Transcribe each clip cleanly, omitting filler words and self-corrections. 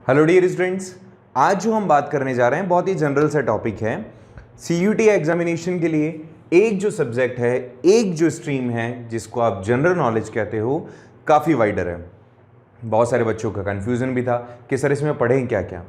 Hello dear students, आज जो हम बात करने जा रहे हैं बहुत ही जनरल सा टॉपिक है। सीयूटी एग्जामिनेशन के लिए एक जो सब्जेक्ट है, एक जो स्ट्रीम है जिसको आप जनरल नॉलेज कहते हो, काफ़ी वाइडर है। बहुत सारे बच्चों का कन्फ्यूज़न भी था कि सर इसमें पढ़ें क्या क्या।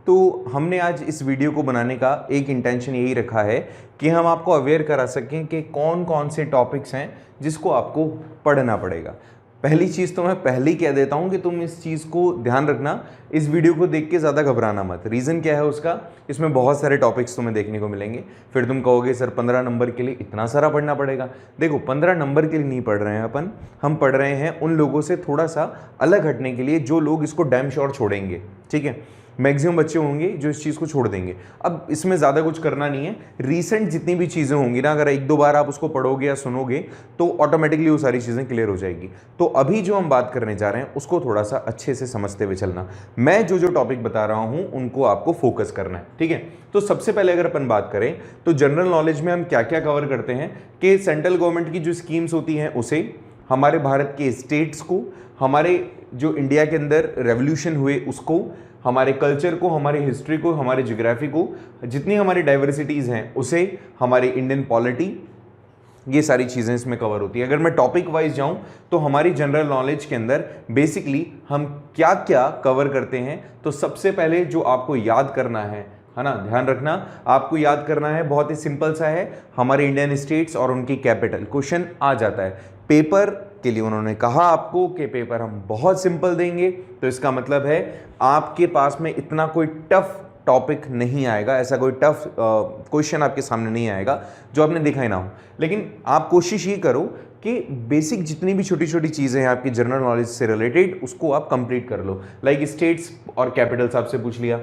तो हमने आज इस वीडियो को बनाने का एक इंटेंशन यही रखा है कि हम आपको अवेयर करा सकें कि कौन कौन से टॉपिक्स हैं जिसको आपको पढ़ना पड़ेगा। पहली चीज़ तो मैं पहले ही कह देता हूं कि तुम इस चीज़ को ध्यान रखना, इस वीडियो को देख के ज़्यादा घबराना मत। रीज़न क्या है उसका, इसमें बहुत सारे टॉपिक्स तुम्हें देखने को मिलेंगे। फिर तुम कहोगे सर 15 नंबर के लिए इतना सारा पढ़ना पड़ेगा। देखो 15 नंबर के लिए नहीं पढ़ रहे हैं अपन, हम पढ़ रहे हैं उन लोगों से थोड़ा सा अलग हटने के लिए जो लोग इसको डैम श्योर छोड़ेंगे। ठीक है, मैक्सिमम बच्चे होंगे जो इस चीज़ को छोड़ देंगे। अब इसमें ज़्यादा कुछ करना नहीं है, रीसेंट जितनी भी चीज़ें होंगी ना, अगर एक दो बार आप उसको पढ़ोगे या सुनोगे तो ऑटोमेटिकली वो सारी चीज़ें क्लियर हो जाएगी। तो अभी जो हम बात करने जा रहे हैं उसको थोड़ा सा अच्छे से समझते हुए चलना। मैं जो जो टॉपिक बता रहा हूँ उनको आपको फोकस करना है। ठीक है, तो सबसे पहले अगर अपन बात करें तो जनरल नॉलेज में हम क्या क्या कवर करते हैं कि सेंट्रल गवर्नमेंट की जो स्कीम्स होती हैं उसे, हमारे भारत के स्टेट्स को, हमारे जो इंडिया के अंदर रेवोल्यूशन हुए उसको, हमारे कल्चर को, हमारी हिस्ट्री को, हमारे ज्योग्राफी को, जितनी हमारी डाइवर्सिटीज़ हैं उसे, हमारी इंडियन पॉलिटी, ये सारी चीज़ें इसमें कवर होती है। अगर मैं टॉपिक वाइज जाऊं तो हमारी जनरल नॉलेज के अंदर बेसिकली हम क्या क्या कवर करते हैं, तो सबसे पहले जो आपको याद करना है ना, ध्यान रखना, आपको याद करना है, बहुत ही सिंपल सा है, हमारे इंडियन स्टेट्स और उनकी कैपिटल। क्वेश्चन आ जाता है पेपर के लिए, उन्होंने कहा आपको कि पेपर हम बहुत सिंपल देंगे, तो इसका मतलब है आपके पास में इतना कोई टफ टॉपिक नहीं आएगा, ऐसा कोई टफ क्वेश्चन आपके सामने नहीं आएगा जो आपने देखा ही ना हो। लेकिन आप कोशिश ये करो कि बेसिक जितनी भी छोटी छोटी चीज़ें हैं आपकी जनरल नॉलेज से रिलेटेड उसको आप कंप्लीट कर लो। लाइक स्टेट्स और कैपिटल्स आपसे पूछ लिया,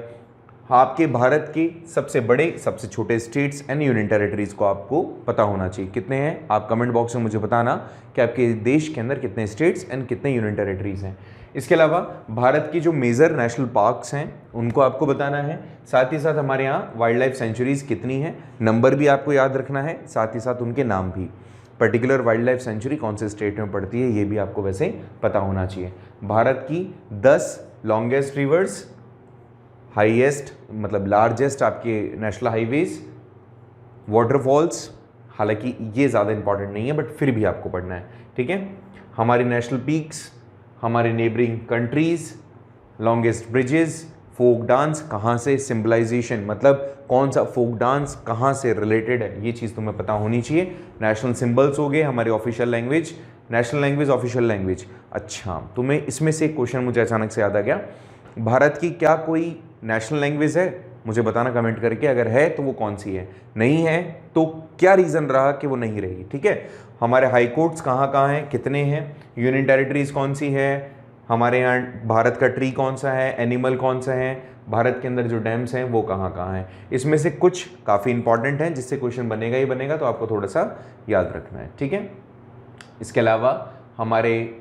आपके भारत के सबसे बड़े सबसे छोटे स्टेट्स एंड यूनियन टेरिटरीज को आपको पता होना चाहिए। कितने हैं आप कमेंट बॉक्स में मुझे बताना कि आपके देश के अंदर कितने स्टेट्स एंड कितने यूनियन टेरिटरीज हैं। इसके अलावा भारत की जो मेजर नेशनल पार्क्स हैं उनको आपको बताना है। साथ ही साथ हमारे यहाँ वाइल्ड लाइफ सेंचुरीज कितनी हैं, नंबर भी आपको याद रखना है, साथ ही साथ उनके नाम भी। पर्टिकुलर वाइल्ड लाइफ सेंचुरी कौन से स्टेट में पड़ती है ये भी आपको वैसे पता होना चाहिए। भारत की 10 लॉन्गेस्ट रिवर्स, हाईएस्ट मतलब लार्जेस्ट आपके नेशनल हाईवेज, वाटरफॉल्स, हालांकि ये ज़्यादा इंपॉर्टेंट नहीं है बट फिर भी आपको पढ़ना है। ठीक है, हमारी नेशनल पीक्स, हमारे neighbouring countries, longest bridges, folk dance कहाँ से, सिम्बलाइजेशन मतलब कौन सा फोक डांस कहाँ से रिलेटेड है, ये चीज़ तुम्हें पता होनी चाहिए। नेशनल सिंबल्स हो गए, हमारी official language, national language, official language. अच्छा, तुम्हें इसमें से एक क्वेश्चन मुझे अचानक से याद आ गया, भारत की क्या कोई नेशनल लैंग्वेज है? मुझे बताना कमेंट करके, अगर है तो वो कौन सी है, नहीं है तो क्या रीज़न रहा कि वो नहीं रही। ठीक है, हमारे हाई कोर्ट्स कहाँ कहाँ हैं, कितने हैं, यूनियन टेरिटरीज कौन सी है, हमारे यहाँ भारत का ट्री कौन सा है, एनिमल कौन सा है, भारत के अंदर जो डैम्स हैं वो कहाँ कहाँ हैं। इसमें से कुछ काफ़ी इंपॉर्टेंट हैं जिससे क्वेश्चन बनेगा ही बनेगा, तो आपको थोड़ा सा याद रखना है। ठीक है, इसके अलावा हमारे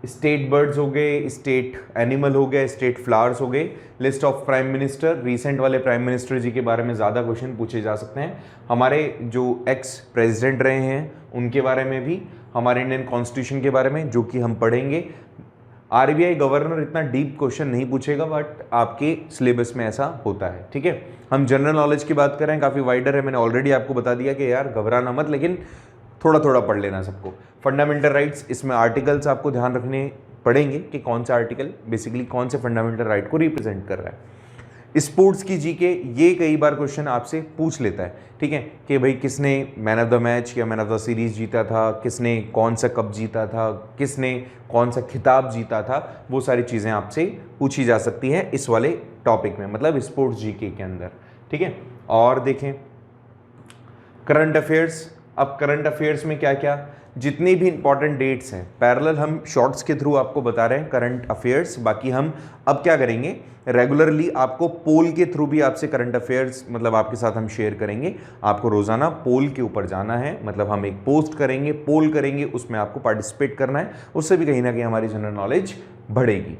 स्टेट बर्ड्स हो गए, स्टेट एनिमल हो गए, स्टेट फ्लावर्स हो गए, list of prime minister, recent वाले प्राइम मिनिस्टर जी के बारे में ज़्यादा क्वेश्चन पूछे जा सकते हैं। हमारे जो एक्स प्रेसिडेंट रहे हैं उनके बारे में भी, हमारे इंडियन कॉन्स्टिट्यूशन के बारे में जो कि हम पढ़ेंगे। आरबीआई गवर्नर इतना डीप क्वेश्चन नहीं पूछेगा बट आपके सिलेबस में ऐसा होता है। ठीक है, हम जनरल नॉलेज की बात करें, काफ़ी वाइडर है, मैंने ऑलरेडी आपको बता दिया कि यार घबराना मत, लेकिन थोड़ा थोड़ा पढ़ लेना सबको। फंडामेंटल राइट्स, इसमें आर्टिकल्स आपको ध्यान रखने पड़ेंगे कि कौन सा आर्टिकल बेसिकली कौन से फंडामेंटल राइट को रिप्रेजेंट कर रहा है। स्पोर्ट्स की जीके, ये कई बार क्वेश्चन आपसे पूछ लेता है। ठीक है, कि भाई किसने मैन ऑफ द मैच या मैन ऑफ द सीरीज जीता था, किसने कौन सा कप जीता था, किसने कौन सा खिताब जीता था, वो सारी चीज़ें आपसे पूछी जा सकती हैं इस वाले टॉपिक में, मतलब स्पोर्ट्स जीके के अंदर। ठीक है, और देखें करंट अफेयर्स। अब करंट अफेयर्स में क्या क्या, जितनी भी इंपॉर्टेंट डेट्स हैं पैरेलल हम शॉर्ट्स के थ्रू आपको बता रहे हैं करंट अफेयर्स। बाकी हम अब क्या करेंगे, रेगुलरली आपको पोल के थ्रू भी आपसे करंट अफेयर्स मतलब आपके साथ हम शेयर करेंगे। आपको रोजाना पोल के ऊपर जाना है, मतलब हम एक पोस्ट करेंगे, पोल करेंगे, उसमें आपको पार्टिसिपेट करना है, उससे भी कहीं ना कहीं हमारी जनरल नॉलेज बढ़ेगी।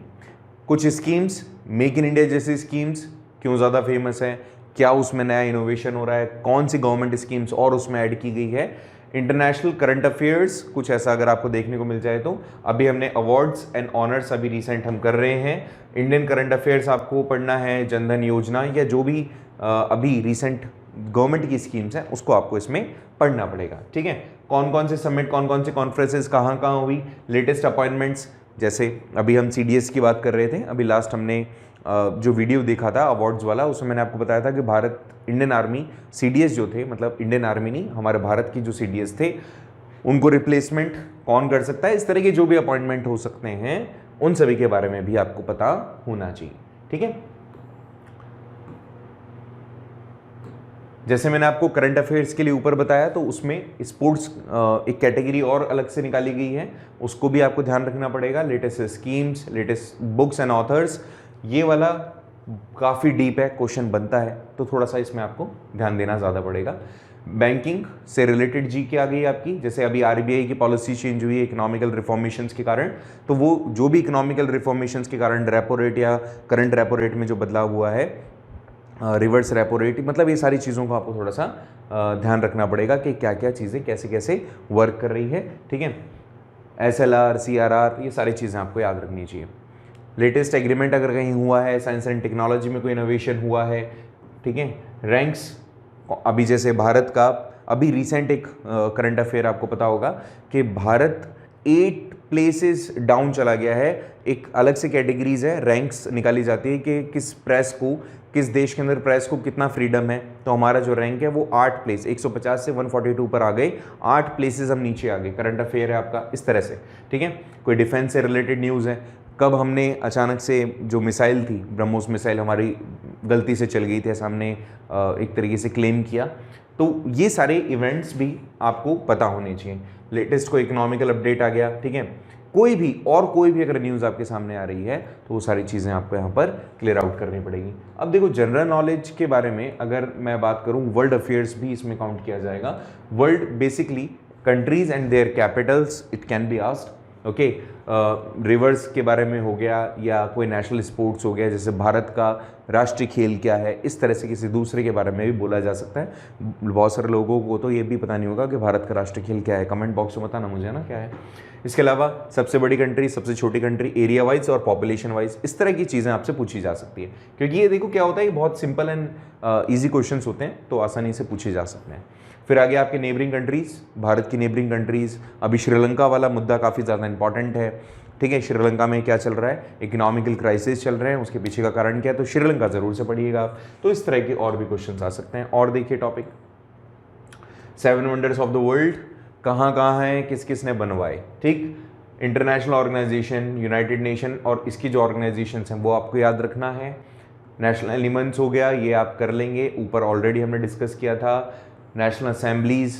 कुछ स्कीम्स, मेक इन इंडिया जैसी स्कीम्स क्यों ज़्यादा फेमस है, क्या उसमें नया इनोवेशन हो रहा है, कौन सी गवर्नमेंट स्कीम्स और उसमें ऐड की गई है, इंटरनेशनल करंट अफेयर्स कुछ ऐसा अगर आपको देखने को मिल जाए तो अभी हमने अवार्ड्स एंड ऑनर्स अभी रिसेंट हम कर रहे हैं। इंडियन करंट अफेयर्स आपको पढ़ना है, जनधन योजना या जो भी अभी रिसेंट गवर्नमेंट की स्कीम्स हैं उसको आपको इसमें पढ़ना पड़ेगा। ठीक है, कौन कौन से समिट, कौन कौन से कॉन्फ्रेंसेस कहाँ कहाँ हुई, लेटेस्ट अपॉइंटमेंट्स, जैसे अभी हम CDS की बात कर रहे थे, अभी लास्ट हमने जो वीडियो देखा था अवार्ड्स वाला उसमें मैंने आपको बताया था कि भारत इंडियन आर्मी CDS जो थे, मतलब इंडियन आर्मी नहीं, हमारे भारत की जो CDS थे उनको रिप्लेसमेंट कौन कर सकता है, इस तरह के जो भी अपॉइंटमेंट हो सकते हैं उन सभी के बारे में भी आपको पता होना चाहिए। ठीक है, जैसे मैंने आपको करंट अफेयर्स के लिए ऊपर बताया तो उसमें स्पोर्ट्स एक कैटेगरी और अलग से निकाली गई है, उसको भी आपको ध्यान रखना पड़ेगा। Latest schemes, latest books and authors, ये वाला काफ़ी डीप है, क्वेश्चन बनता है तो थोड़ा सा इसमें आपको ध्यान देना ज़्यादा पड़ेगा। बैंकिंग से रिलेटेड जीके आ गई आपकी, जैसे अभी RBI की पॉलिसी चेंज हुई है इकोनॉमिकल रिफॉर्मेशंस के कारण, तो वो जो भी इकोनॉमिकल रिफॉर्मेशंस के कारण रेपो रेट या करंट रेपो रेट में जो बदलाव हुआ है, रिवर्स रेपो रेट, मतलब ये सारी चीज़ों को आपको थोड़ा सा ध्यान रखना पड़ेगा कि क्या क्या चीज़ें कैसे कैसे वर्क कर रही है। ठीक है, SLR, CRR, ये सारी चीज़ें आपको याद रखनी चाहिए। लेटेस्ट एग्रीमेंट अगर कहीं हुआ है, साइंस एंड टेक्नोलॉजी में कोई इनोवेशन हुआ है। ठीक है, रैंक्स, अभी जैसे भारत का अभी रिसेंट एक करंट अफेयर आपको पता होगा कि भारत 8 प्लेसेस डाउन चला गया है। एक अलग से कैटेगरीज है, रैंक्स निकाली जाती है कि किस प्रेस को, किस देश के अंदर प्रेस को कितना फ्रीडम है, तो हमारा जो रैंक है वो 8 प्लेस, 150 से 142 पर आ गए, 8 प्लेसेस हम नीचे आ गए। करंट अफेयर है आपका इस तरह से। ठीक है, कोई डिफेंस से रिलेटेड न्यूज़ है, कब हमने अचानक से जो मिसाइल थी, ब्रह्मोस मिसाइल हमारी गलती से चल गई थी, ऐसा हमने एक तरीके से क्लेम किया, तो ये सारे इवेंट्स भी आपको पता होने चाहिए। लेटेस्ट कोई इकोनॉमिकल अपडेट आ गया, ठीक है, कोई भी अगर न्यूज़ आपके सामने आ रही है तो वो सारी चीज़ें आपको यहाँ पर क्लियर आउट करनी पड़ेगी। अब देखो, जनरल नॉलेज के बारे में अगर मैं बात करूँ, वर्ल्ड अफेयर्स भी इसमें काउंट किया जाएगा। World basically countries and there Capitals, it can be asked. Okay, reverse के बारे में हो गया या कोई नेशनल स्पोर्ट्स हो गया, जैसे भारत का राष्ट्रीय खेल क्या है, इस तरह से किसी दूसरे के बारे में भी बोला जा सकता है। बहुत सारे लोगों को तो ये भी पता नहीं होगा कि भारत का राष्ट्रीय खेल क्या है, कमेंट बॉक्स में बताना मुझे ना क्या है। इसके अलावा सबसे बड़ी कंट्री, सबसे छोटी कंट्री, एरिया वाइज और पॉपुलेशन वाइज, इस तरह की चीज़ें आपसे पूछी जा सकती है, क्योंकि ये देखो क्या होता है, ये बहुत सिंपल एंड ईजी क्वेश्चंस होते हैं तो आसानी से पूछे जा सकते हैं। फिर आगे आपके नेबरिंग कंट्रीज़, भारत की नेबरिंग कंट्रीज़, अभी श्रीलंका वाला मुद्दा काफ़ी ज़्यादा इंपॉर्टेंट है। ठीक है, श्रीलंका में क्या चल रहा है, इकोनॉमिकल क्राइसिस चल रहे हैं, उसके पीछे का कारण क्या है, तो श्रीलंका ज़रूर से पढ़िएगा आप। तो इस तरह के और भी क्वेश्चन आ सकते हैं। और देखिए topic 7 wonders of the world कहाँ कहाँ हैं, किस किस ने बनवाए। ठीक, इंटरनेशनल ऑर्गेनाइजेशन, यूनाइटेड नेशन और इसकी जो ऑर्गेनाइजेशन हैं वो आपको याद रखना है। नेशनल एलिमेंट्स हो गया, ये आप कर लेंगे, ऊपर ऑलरेडी हमने डिस्कस किया था। नेशनल असेंबलीज़,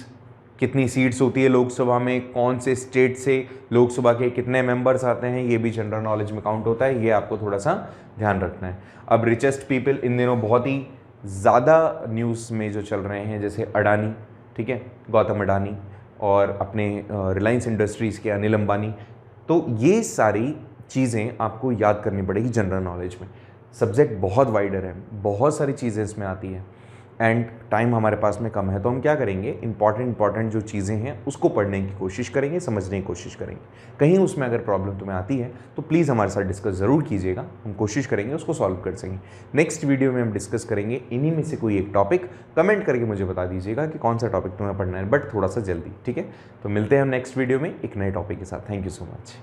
कितनी सीट्स होती है लोकसभा में, कौन से स्टेट से लोकसभा के कितने मेंबर्स आते हैं, ये भी जनरल नॉलेज में काउंट होता है, ये आपको थोड़ा सा ध्यान रखना है। अब रिचेस्ट पीपल, इन दिनों बहुत ही ज़्यादा न्यूज़ में जो चल रहे हैं, जैसे अडानी, ठीक है, गौतम अडानी, और अपने रिलायंस इंडस्ट्रीज़ के अनिल अंबानी, तो ये सारी चीज़ें आपको याद करनी पड़ेगी जनरल नॉलेज में। सब्जेक्ट बहुत वाइडर है, बहुत सारी चीज़ें इसमें आती हैं एंड टाइम हमारे पास में कम है, तो हम क्या करेंगे, इंपॉर्टेंट जो चीज़ें हैं उसको पढ़ने की कोशिश करेंगे, समझने की कोशिश करेंगे। कहीं उसमें अगर प्रॉब्लम तुम्हें आती है तो प्लीज़ हमारे साथ डिस्कस ज़रूर कीजिएगा, हम कोशिश करेंगे उसको सॉल्व कर सकेंगे। नेक्स्ट वीडियो में हम डिस्कस करेंगे इन्हीं में से कोई एक टॉपिक, कमेंट करके मुझे बता दीजिएगा कि कौन सा टॉपिक तुम्हें पढ़ना है, बट थोड़ा सा जल्दी। ठीक है, तो मिलते हैं हम नेक्स्ट वीडियो में एक नए टॉपिक के साथ। Thank you so much.